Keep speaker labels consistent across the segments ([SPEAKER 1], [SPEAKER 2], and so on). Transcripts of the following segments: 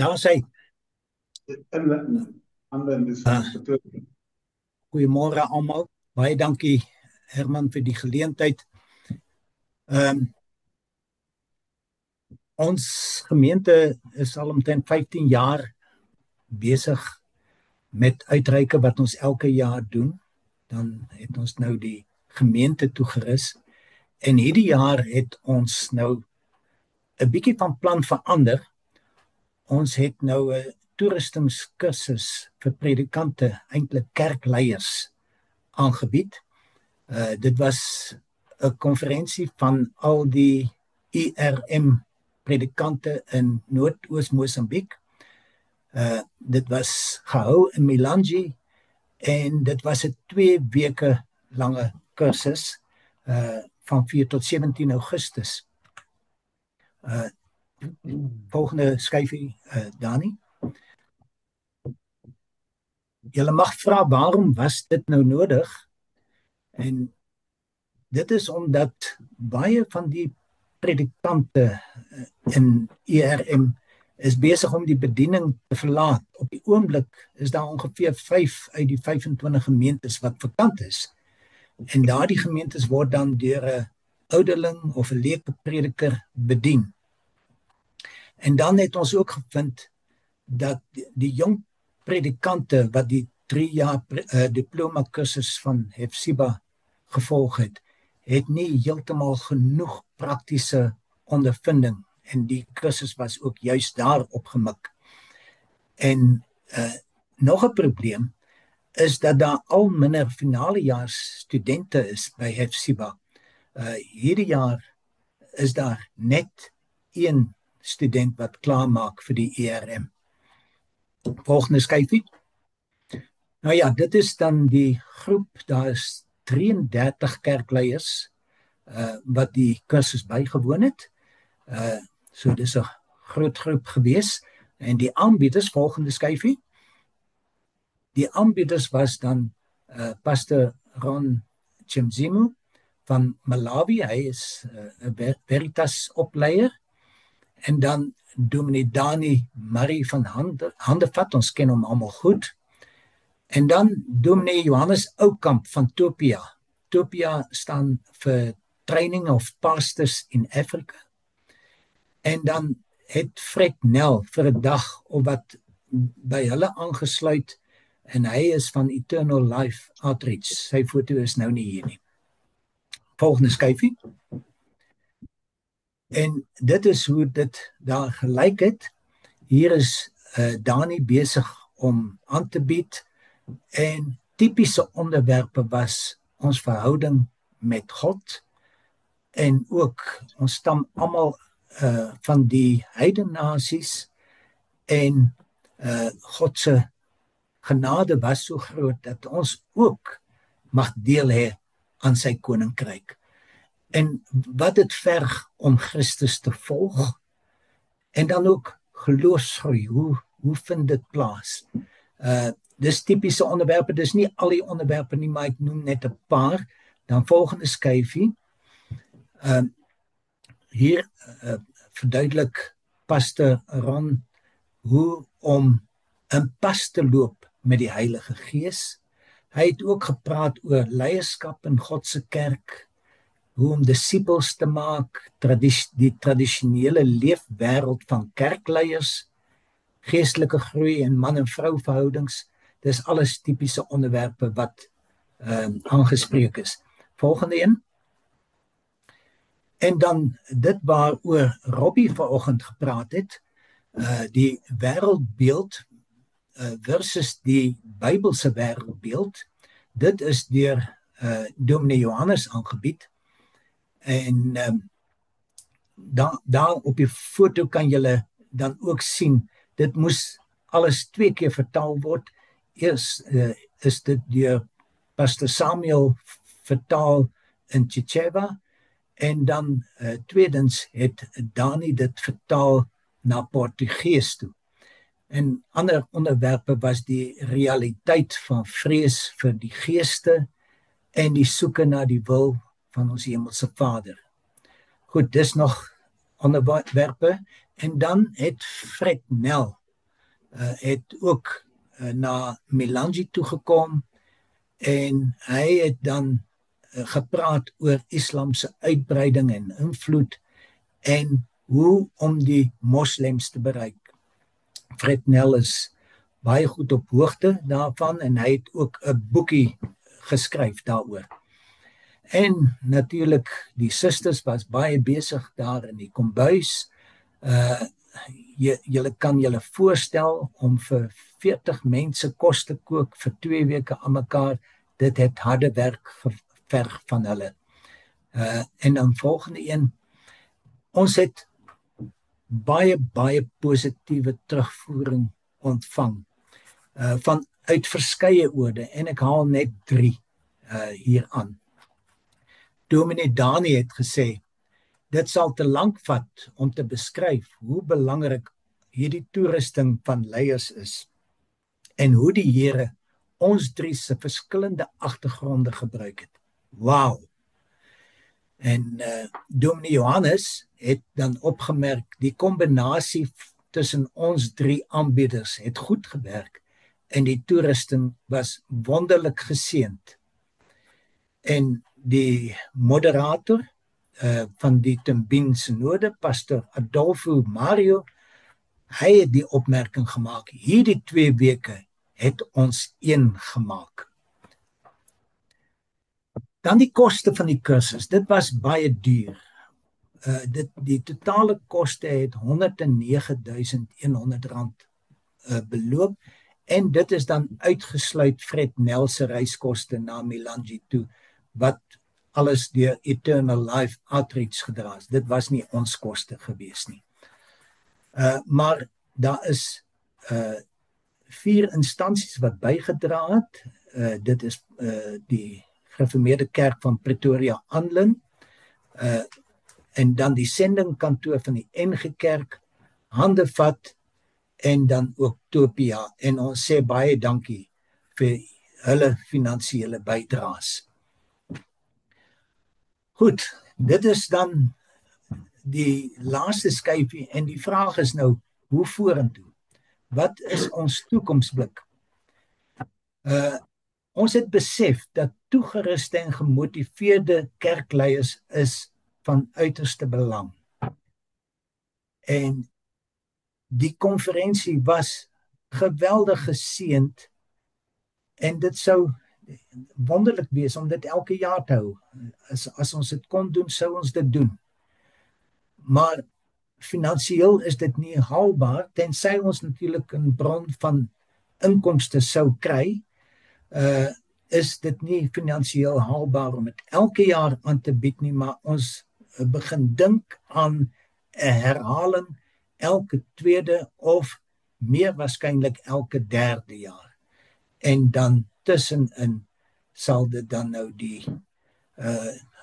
[SPEAKER 1] Daar sê,
[SPEAKER 2] Aanwending van
[SPEAKER 1] uh,
[SPEAKER 2] die vertoning.
[SPEAKER 1] goeiemôre almal. Baie dankie Herman vir die geleentheid. Um, ons gemeente is al omtrent 15 jaar besig met uitreike wat ons elke jaar doen. Dan het ons nou die gemeente toegerus en hierdie jaar het ons nou 'n bietjie van plan verander. Ons het nou 'n toeristingskursus vir predikante, eintlik kerkleiers aangebied. Dit was 'n konferensie van al die IRM predikante in Noord-Oos Mosambiek. Dit was gehou in Milanji en dit was 'n 2 weke lange kursus van 4 tot 17 Augustus. Volgende skyfie, Dani. Julle mag vra waarom was dit nou nodig? En dit is omdat baie van die predikante in IRM is besig om die bediening te verlaat. Op die oomblik is daar ongeveer 5 uit die 25 gemeentes wat vakant is. En daardie gemeentes word dan deur 'n ouderling of 'n leerprediker bedien. En dan het ons ook gevind dat die jong predikante wat die 3 jaar diploma kursus van Hefsiba gevolg het nie heeltemal genoeg praktiese ondervinding en die kursus was ook juist daar opgemik. En nog 'n probleem is dat daar al minder finalejaars studente is by Hefsiba. Hierdie jaar is daar net 1 student wat klaarmaak vir die ERM. Volgende skyfie. Nou ja, dit is dan die groep, daar is 33 kerkleiers wat die kursus bygewoon het. So dis 'n groot groep gewees en die aanbieders, volgende skyfie. Die aanbieders was dan Pastor Ron Chimzimu van Malawi, hy is 'n Veritas opleier, en dan Dominee Dani Murray van Handevat, ons ken hom almal goed. En dan Dominee Johannes Oukamp van Topia. Topia staan vir Training of Pastors in Africa. En dan het Fred Nel vir 'n dag of wat by hulle aangesluit en hy is van Eternal Life Outreach. Sy foto is nou nie hier nie. Volgende skyfie. En dit is hoe dit daar gelyk het. Hier is Dani besig om aan te bied en tipiese onderwerpe was ons verhouding met God en ook ons stam almal van die heidennasies en God se genade was so groot dat ons ook mag deel hê aan sy koninkryk. En wat dit verg om Christus te volg en dan ook geloofsgroei, hoe vind dit plaas? Dis tipiese onderwerpe, dis nie al die onderwerpe nie, maar ek noem net 'n paar. Dan volgende skyfie. Hier verduidelik Pastor Ron hoe om in pas te loop met die Heilige Gees. Hy het ook gepraat oor leierskap in God se kerk, hoe om disippels te maak, die tradisionele leefwêreld van kerkleiers, geestelike groei en man en vrou verhoudings. Dis alles tipiese onderwerpe wat aangespreek is. Volgende een. En dan dit waaroor Robbie vanoggend gepraat het, die wêreldbeeld versus die Bybelse wêreldbeeld. Dit is deur Dominee Johannes aangebied. En daar op die foto kan julle dan ook sien, dit moes alles 2 keer vertaal word. Eers is dit deur Pastor Samuel vertaal in Chichewa en dan tweedens het Dani dit vertaal na Portugees toe. En ander onderwerpe was die realiteit van vrees vir die geeste en die soeke na die wil van ons hemelse Vader. Goed, dis nog onderwerpe. En dan het Fred Nel het ook na Melanji toegekom en hy het dan gepraat oor Islam se uitbreiding en invloed en hoe om die moslems te bereik. Fred Nel is baie goed op hoogte daarvan en hy het ook 'n boekie geskryf daaroor. En natuurlik die susters was baie besig daar in die kombuis. Julle kan julle voorstel om vir 40 mense kos te kook vir 2 weke aan mekaar. Dit het harde werk geverg van hulle. En dan volgende een, ons het baie positiewe terugvoering ontvang uit verskeie oorde en ek haal net 3 hier aan. Dominee Dani het gesê, dit sal te lank vat om te beskryf hoe belangrik hierdie toerusting van leiers is en hoe die Here ons 3 se verskillende agtergronde gebruik het. Wow! En Dominee Johannes het dan opgemerk, die kombinasie tussen ons 3 aanbieders het goed gewerk en die toerusting was wonderlik geseënd. En die moderator van die Tumbin Synode, Pastor Adolfo Mario, hy het die opmerking gemaak, hierdie 2 weke het ons een gemaak. Dan die koste van die kursus, dit was baie duur. Die totale koste het R109.100 beloop en dit is dan uitgesluit Fred Nel se reiskoste na Melanji toe, wat alles deur Eternal Life Outreach gedra is. Dit was nie ons koste gewees nie. Maar daar is 4 instansies wat bygedra het. Dit is die Gereformeerde Kerk van Pretoria Anlin, en dan die sendingkantoor van die NG Kerk, Handevat en dan ook Topia. En ons sê baie dankie vir hulle finansiële bydraes. Goed, dit is dan die laaste skyfie en die vraag is nou, hoe vorentoe? Wat is ons toekomsblik? Ons het besef dat toegeruste en gemotiveerde kerkleiers is van uiterste belang. En die konferensie was geweldig geseënd en dit sou wonderlik wees om dit elke jaar te hou. As ons dit kon doen, sou ons dit doen. Maar finansiëel is dit nie haalbaar, tensy ons natuurlik 'n bron van inkomste sou kry, is dit nie finansiëel haalbaar om dit elke jaar aan te bied nie, maar ons begin dink aan 'n herhaling elke 2de of meer waarskynlik elke 3de jaar. En dan tussenin sal dit dan nou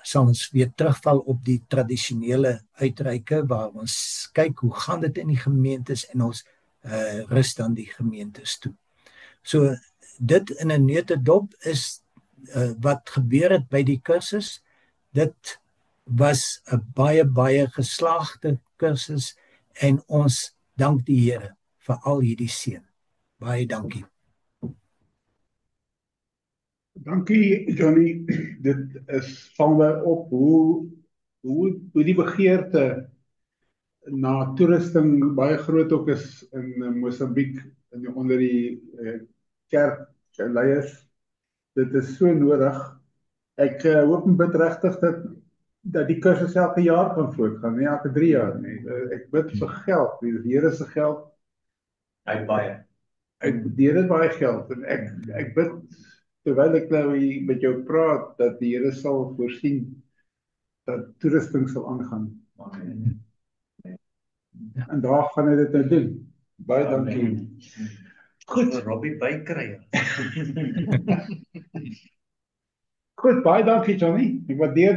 [SPEAKER 1] sal ons weer terugval op die tradisionele uitreike waar ons kyk hoe gaan dit in die gemeentes en ons rus dan die gemeentes toe. So dit in 'n neutedop is wat gebeur het by die kursus. Dit was 'n baie geslaagde kursus en ons dank die Here vir al hierdie seën. Baie dankie.
[SPEAKER 2] Dankie Johnny. Dit is val my op hoe die begeerte na toerusting baie groot ook is in Mosambiek onder die kerkleiers. Dit is so nodig. Ek hoop en bid regtig dat die kursus elke jaar kan voortgaan, nie elke 3 jaar nie. Ek bid vir geld, die Here se geld. Hy het baie geld en ek bid terwyl ek nou hier met jou praat dat die Here sal voorsien dat toerusting sal aangaan. Amen. En daar gaan hy dit nou doen. Baie dankie.
[SPEAKER 3] Goed, Robbie bykry.
[SPEAKER 2] Goed, baie dankie Johnny. Ek waardeer dit.